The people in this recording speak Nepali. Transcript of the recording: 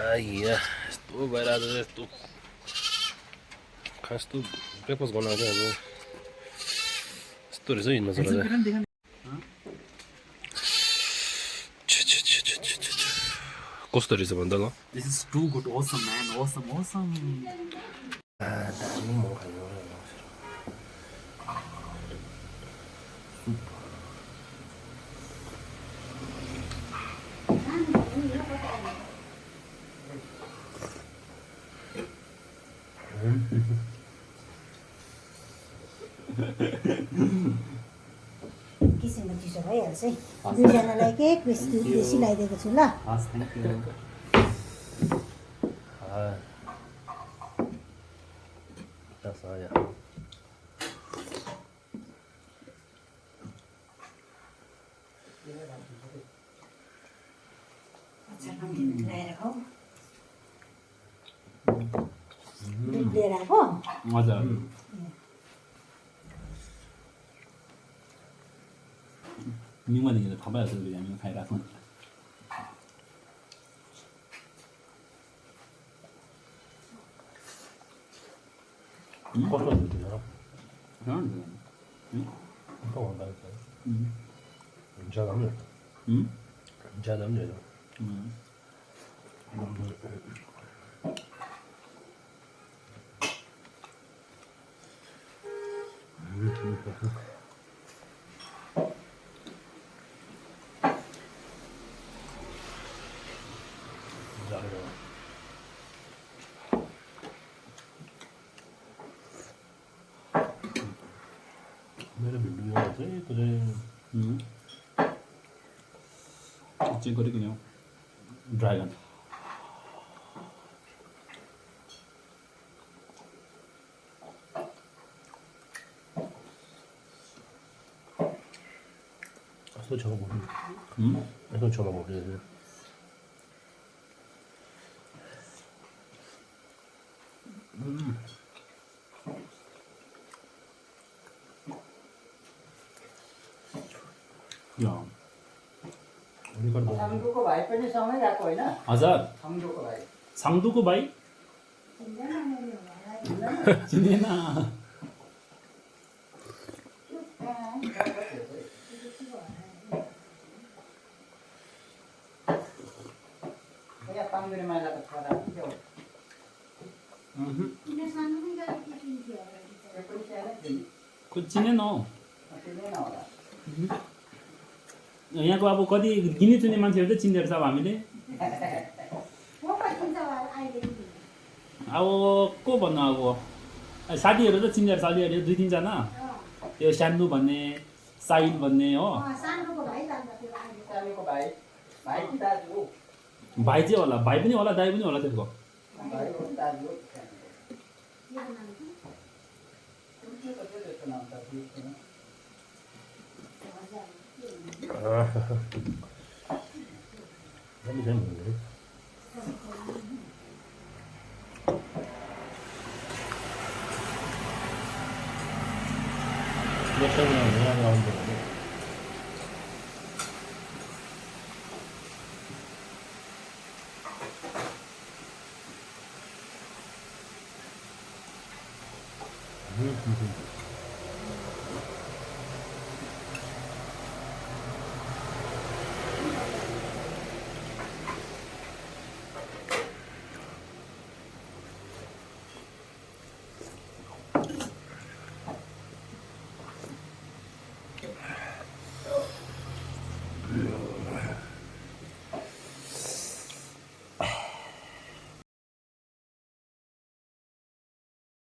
यहाँ यस्तो भइरहेको छ यस्तो खास त ब्रेकफास्ट गर्न आएको अब यस्तो रहेछ हिँड्न चला कस्तो रहेछ भन्दा ल This is too good. Awesome, man. Awesome, awesome. दामी म खानु किसिमको चिसो भइहाल्छ है दुईजनालाई केक बेसी लगाइदिएको छु ल Yes, thank you. ल्याएर खाऊ दुध लिएर आएको हजुर निमदेखि त थपाइहाल्छ बिरयानी खाइराख्नु कस्तो ज्यादा पनि ज्यादा पनि होइन मेरो भिडियो चाहिँ त्यो चाहिँ चेक गरेको नि हौ ड्रागन कस्तो छेउमा भोग्यो यस्तो छेउमा भोग्यो साङ्डुको भाइ पनि सँगै गएको होइन हजुर साङ्डुको भाइ साङ्दुको भाइ चिनेन यहाँ पाङ्गुरी माइलाको छोरा के हो त्यो पनि सानो थियो खोइ चिनेन हौ चिनेन होला यहाँको अब कति गिनी चुने मान्छेहरू चाहिँ चिन्दै रहेछ अब हामीले अब को भन्नु अब साथीहरू त चिन्दै रहेछ अलिअलि दुई तिनजना त्यो स्यान्डु भन्ने साहिल भन्ने हो सानोको भाइ भाइ कि दाजु हो भाइ चाहिँ होला भाइ पनि होला दाइ पनि होला त्यसको भाइ हो दाजु हो त्यस्तो नाम त बिर्सेन। दामी छ नि